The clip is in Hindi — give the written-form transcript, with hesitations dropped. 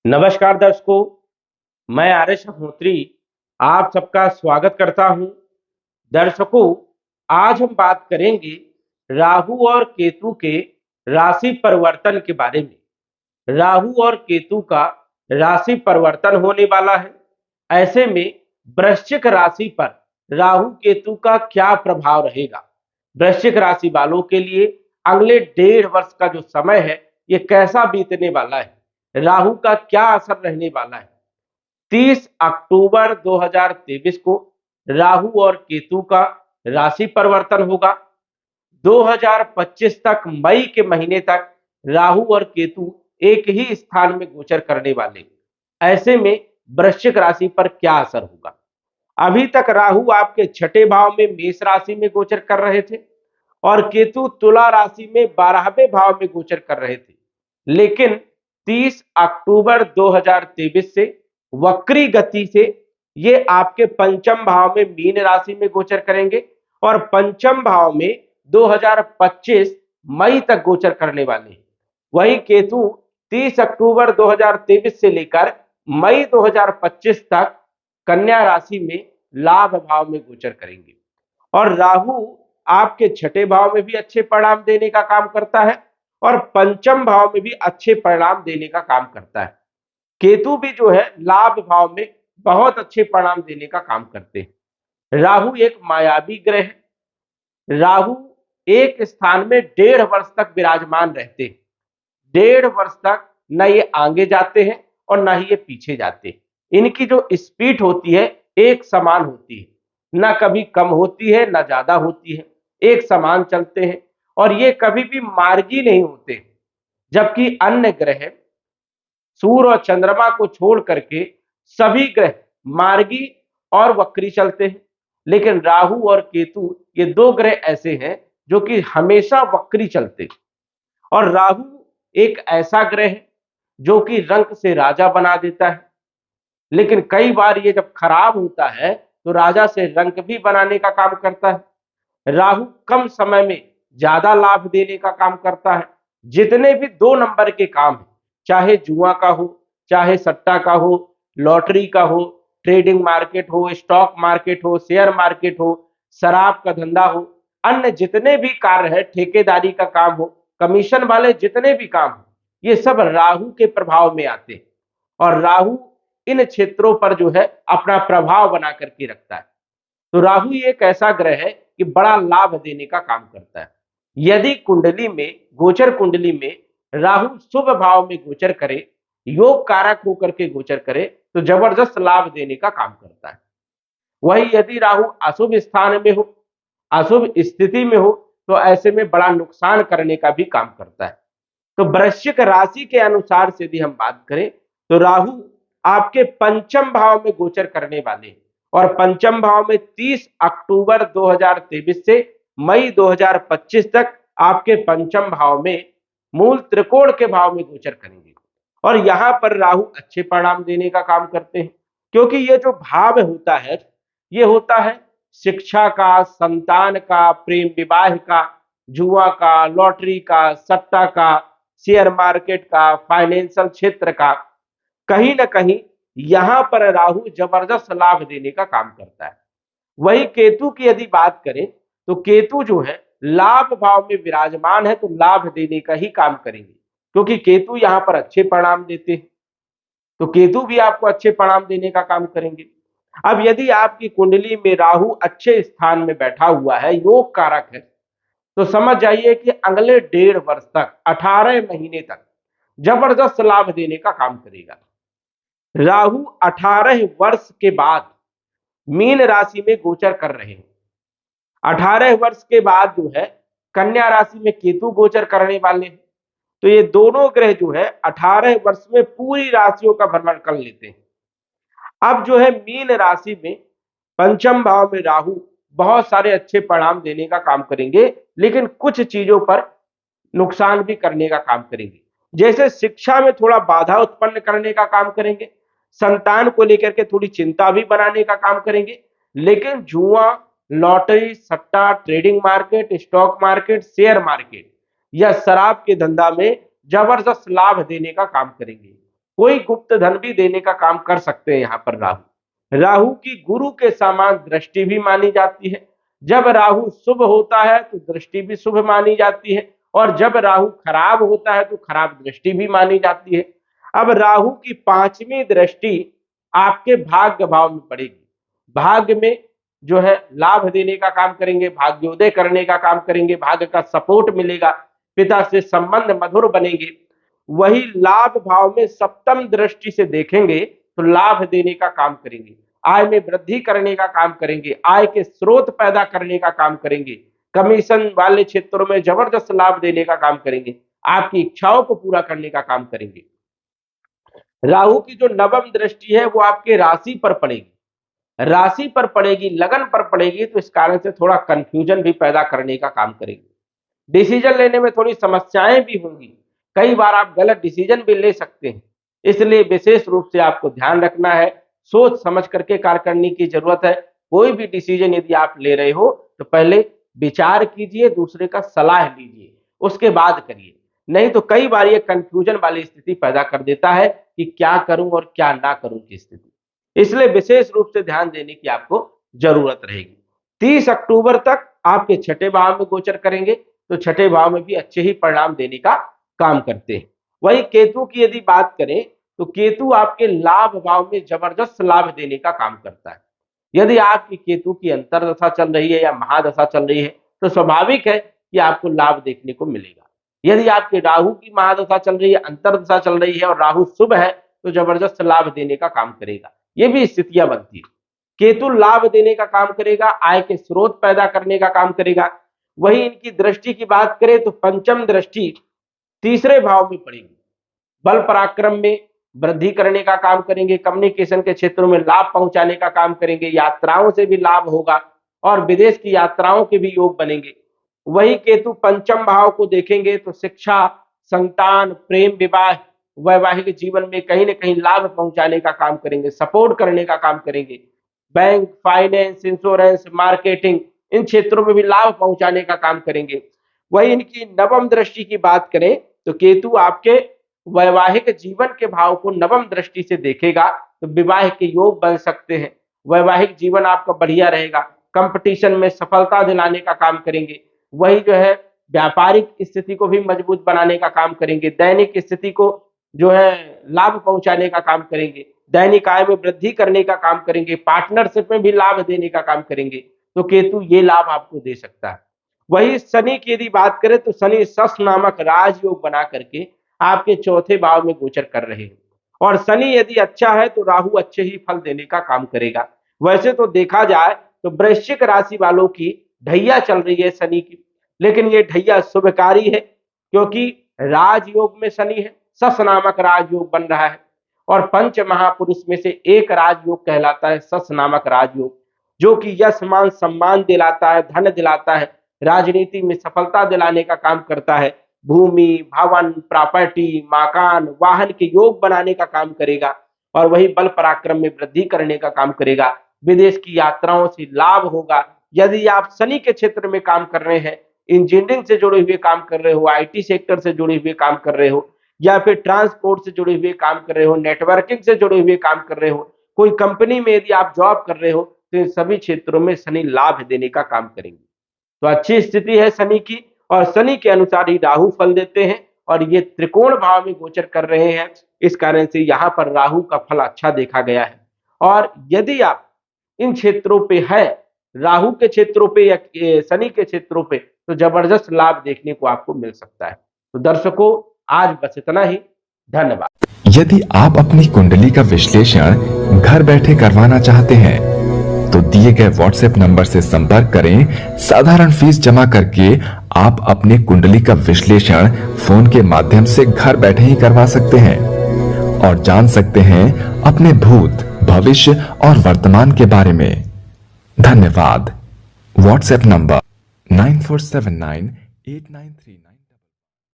नमस्कार दर्शकों, मैं आर्यश अग्निहोत्री आप सबका स्वागत करता हूं। दर्शकों, आज हम बात करेंगे राहु और केतु के राशि परिवर्तन के बारे में। राहु और केतु का राशि परिवर्तन होने वाला है। ऐसे में वृश्चिक राशि पर राहु केतु का क्या प्रभाव रहेगा? वृश्चिक राशि वालों के लिए अगले 1.5 वर्ष का जो समय है, ये कैसा बीतने वाला है? राहु का क्या असर रहने वाला है? 30 अक्टूबर 2023 को राहु और केतु का राशि परिवर्तन होगा। 2025 तक, मई के महीने तक राहु और केतु एक ही स्थान में गोचर करने वाले। ऐसे में वृश्चिक राशि पर क्या असर होगा? अभी तक राहु आपके छठे भाव में मेष राशि में गोचर कर रहे थे और केतु तुला राशि में 12वें भाव में गोचर कर रहे थे। लेकिन 30 अक्टूबर 2023 से वक्री गति से ये आपके पंचम भाव में मीन राशि में गोचर करेंगे और पंचम भाव में 2025 मई तक गोचर करने वाले हैं। वही केतु 30 अक्टूबर 2023 से लेकर मई 2025 तक कन्या राशि में लाभ भाव में गोचर करेंगे। और राहु आपके छठे भाव में भी अच्छे परिणाम देने का काम करता है और पंचम भाव में भी अच्छे परिणाम देने का काम करता है। केतु भी जो है लाभ भाव में बहुत अच्छे परिणाम देने का काम करते हैं। राहु एक मायावी ग्रह है। राहु एक स्थान में 1.5 वर्ष तक विराजमान रहते हैं। 1.5 वर्ष तक न ये आगे जाते हैं और न ही ये पीछे जाते हैं। इनकी जो स्पीड होती है एक समान होती है, न कभी कम होती है न ज्यादा होती है, एक समान चलते हैं और ये कभी भी मार्गी नहीं होते। जबकि अन्य ग्रह सूर्य और चंद्रमा को छोड़ करके सभी ग्रह मार्गी और वक्री चलते हैं। लेकिन राहु और केतु ये दो ग्रह ऐसे हैं जो कि हमेशा वक्री चलते हैं। और राहु एक ऐसा ग्रह है जो कि रंक से राजा बना देता है, लेकिन कई बार ये जब खराब होता है तो राजा से रंक भी बनाने का काम करता है। राहु कम समय में ज्यादा लाभ देने का काम करता है। जितने भी 2 नंबर के काम है, चाहे जुआ का हो, चाहे सट्टा का हो, लॉटरी का हो, ट्रेडिंग मार्केट हो, स्टॉक मार्केट हो, शेयर मार्केट हो, शराब का धंधा हो, अन्य जितने भी कार्य है, ठेकेदारी का काम हो, कमीशन वाले जितने भी काम हो, ये सब राहु के प्रभाव में आते हैं। और राहु इन क्षेत्रों पर जो है अपना प्रभाव बना करके रखता है। तो राहु एक ऐसा ग्रह है कि बड़ा लाभ देने का काम करता है। यदि कुंडली में, गोचर कुंडली में राहु शुभ भाव में गोचर करे, योग कारक होकर के गोचर करे, तो जबरदस्त लाभ देने का काम करता है। वही यदि राहु अशुभ स्थान में हो, अशुभ स्थिति में हो, तो ऐसे में बड़ा नुकसान करने का भी काम करता है। तो वृश्चिक राशि के अनुसार से यदि हम बात करें तो राहु आपके पंचम भाव में गोचर करने वाले हैं और पंचम भाव में 30 अक्टूबर 2023 से मई 2025 तक आपके पंचम भाव में मूल त्रिकोण के भाव में गोचर करेंगे। और यहां पर राहु अच्छे परिणाम देने का काम करते हैं, क्योंकि ये जो भाव होता है, ये होता है शिक्षा का, संतान का, प्रेम विवाह का, जुआ का, लॉटरी का, सट्टा का, शेयर मार्केट का, फाइनेंशियल क्षेत्र का। कहीं ना कहीं यहां पर राहु जबरदस्त लाभ देने का काम करता है। वही केतु की यदि बात करें तो केतु जो है लाभ भाव में विराजमान है, तो लाभ देने का ही काम करेंगे, क्योंकि केतु यहां पर अच्छे परिणाम देते हैं। तो केतु भी आपको अच्छे परिणाम देने का काम करेंगे। अब यदि आपकी कुंडली में राहु अच्छे स्थान में बैठा हुआ है, योग कारक है, तो समझ जाइए कि अगले 1.5 वर्ष तक, 18 महीने तक जबरदस्त लाभ देने का काम करेगा। राहु 18 वर्ष के बाद मीन राशि में गोचर कर रहे हैं। 18 वर्ष के बाद जो है कन्या राशि में केतु गोचर करने वाले हैं। तो ये दोनों ग्रह जो है 18 वर्ष में पूरी राशियों का भ्रमण कर लेते हैं। अब जो है मीन राशि में पंचम भाव में राहु बहुत सारे अच्छे परिणाम देने का काम करेंगे, लेकिन कुछ चीजों पर नुकसान भी करने का काम करेंगे। जैसे शिक्षा में थोड़ा बाधा उत्पन्न करने का काम करेंगे, संतान को लेकर के थोड़ी चिंता भी बनाने का काम करेंगे। लेकिन जुआ, लॉटरी, सट्टा, trading market, stock market, share market या शराब के धंधा में जबरदस्त लाभ देने का काम करेंगे। कोई गुप्त धन भी देने का काम कर सकते हैं यहाँ पर राहु। राहु की गुरु के समान दृष्टि भी मानी जाती है। जब राहु शुभ होता है तो दृष्टि भी शुभ मानी जाती है, और जब राहु खराब होता है तो खराब दृष्टि भी मानी जाती है। अब राहु की 5वीं दृष्टि आपके भाग्य भाव में पड़ेगी। भाग्य में जो है लाभ देने का काम करेंगे, भाग्योदय करने का काम करेंगे, भाग्य का सपोर्ट मिलेगा, पिता से संबंध मधुर बनेंगे। वही लाभ भाव में 7म दृष्टि से देखेंगे तो लाभ देने का काम करेंगे, आय में वृद्धि करने का काम करेंगे, आय के स्रोत पैदा करने का काम करेंगे, कमीशन वाले क्षेत्रों में जबरदस्त लाभ देने का काम करेंगे, आपकी इच्छाओं को पूरा करने का काम करेंगे। राहु की जो 9वीं दृष्टि है वो आपके राशि पर पड़ेगी, राशि पर पड़ेगी, लगन पर पड़ेगी, तो इस कारण से थोड़ा कंफ्यूजन भी पैदा करने का काम करेगी। डिसीजन लेने में थोड़ी समस्याएं भी होंगी, कई बार आप गलत डिसीजन भी ले सकते हैं, इसलिए विशेष रूप से आपको ध्यान रखना है, सोच समझ करके कार्य करने की जरूरत है। कोई भी डिसीजन यदि आप ले रहे हो तो पहले विचार कीजिए, दूसरे का सलाह लीजिए, उसके बाद करिए, नहीं तो कई बार ये कंफ्यूजन वाली स्थिति पैदा कर देता है कि क्या करूं और क्या ना करूं की स्थिति। इसलिए विशेष रूप से ध्यान देने की आपको जरूरत रहेगी। 30 अक्टूबर तक आपके 6ठे भाव में गोचर करेंगे, तो 6ठे भाव में भी अच्छे ही परिणाम देने का काम करते हैं। वही केतु की यदि बात करें तो केतु आपके लाभ भाव में जबरदस्त लाभ देने का काम करता है। यदि आपकी केतु की अंतर्दशा चल रही है या महादशा चल रही है तो स्वाभाविक है कि आपको लाभ देखने को मिलेगा। यदि आपके राहु की महादशा चल रही है, अंतर्दशा चल रही है और राहु शुभ है तो जबरदस्त लाभ देने का काम करेगा। ये भी स्थितियां बनती है। केतु लाभ देने का काम करेगा, आय के स्रोत पैदा करने का काम करेगा। वही इनकी दृष्टि की बात करें तो 5म दृष्टि 3रे भाव में पड़ेगी, बल पराक्रम में वृद्धि करने का काम करेंगे, कम्युनिकेशन के क्षेत्रों में लाभ पहुंचाने का काम करेंगे, यात्राओं से भी लाभ होगा और विदेश की यात्राओं के भी योग बनेंगे। वही केतु 5म भाव को देखेंगे तो शिक्षा, संतान, प्रेम, विवाह, वैवाहिक जीवन में कहीं ना कहीं लाभ पहुंचाने का काम करेंगे, सपोर्ट करने का काम करेंगे। बैंक, फाइनेंस, इंश्योरेंस, मार्केटिंग, इन क्षेत्रों में भी लाभ पहुंचाने का काम करेंगे। वही इनकी 9वीं दृष्टि की बात करें तो केतु आपके वैवाहिक जीवन के भाव को 9वीं दृष्टि से देखेगा, तो विवाह के योग बन सकते हैं, वैवाहिक जीवन आपका बढ़िया रहेगा, कंपटीशन में सफलता दिलाने का काम करेंगे। वही जो है व्यापारिक स्थिति को भी मजबूत बनाने का काम करेंगे, दैनिक स्थिति को जो है लाभ पहुंचाने का काम करेंगे, दैनिक आय में वृद्धि करने का काम करेंगे, पार्टनरशिप में भी लाभ देने का काम करेंगे। तो केतु ये लाभ आपको दे सकता है। वही शनि की यदि बात करें तो शनि शश नामक राजयोग बना करके आपके 4थे भाव में गोचर कर रहे हैं, और शनि यदि अच्छा है तो राहु अच्छे ही फल देने का काम करेगा। वैसे तो देखा जाए तो वृश्चिक राशि वालों की ढैया चल रही है शनि की, लेकिन ये ढैया शुभकारी है क्योंकि राजयोग में शनि है, शश नामक राजयोग बन रहा है, और 5 महापुरुष में से एक राजयोग कहलाता है शश नामक राजयोग, जो कि यश मान सम्मान दिलाता है, धन दिलाता है, राजनीति में सफलता दिलाने का काम करता है, भूमि, भवन, प्रॉपर्टी, मकान, वाहन के योग बनाने का काम करेगा, और वही बल पराक्रम में वृद्धि करने का काम करेगा। विदेश की यात्राओं से लाभ होगा। यदि आप शनि के क्षेत्र में काम कर रहे हैं, इंजीनियरिंग से जुड़े हुए काम कर रहे हो, आईटी सेक्टर से जुड़े हुए काम कर रहे हो, या फिर ट्रांसपोर्ट से जुड़े हुए काम कर रहे हो, नेटवर्किंग से जुड़े हुए काम कर रहे हो, कोई कंपनी में यदि आप जॉब कर रहे हो, तो इन सभी क्षेत्रों में शनि लाभ देने का काम करेंगे। तो अच्छी स्थिति है शनि की, और शनि के अनुसार ही राहु फल देते हैं, और ये त्रिकोण भाव में गोचर कर रहे हैं, इस कारण से यहाँ पर राहु का फल अच्छा देखा गया है। और यदि आप इन क्षेत्रों पे है, राहु के क्षेत्रों पे या शनि के क्षेत्रों पे, तो जबरदस्त लाभ देखने को आपको मिल सकता है। तो दर्शकों, आज बस इतना ही। धन्यवाद। यदि आप अपनी कुंडली का विश्लेषण घर बैठे करवाना चाहते हैं तो दिए गए व्हाट्सएप नंबर से संपर्क करें। साधारण फीस जमा करके आप अपनी कुंडली का विश्लेषण फोन के माध्यम से घर बैठे ही करवा सकते हैं और जान सकते हैं अपने भूत, भविष्य और वर्तमान के बारे में। धन्यवाद। WhatsApp number 94798939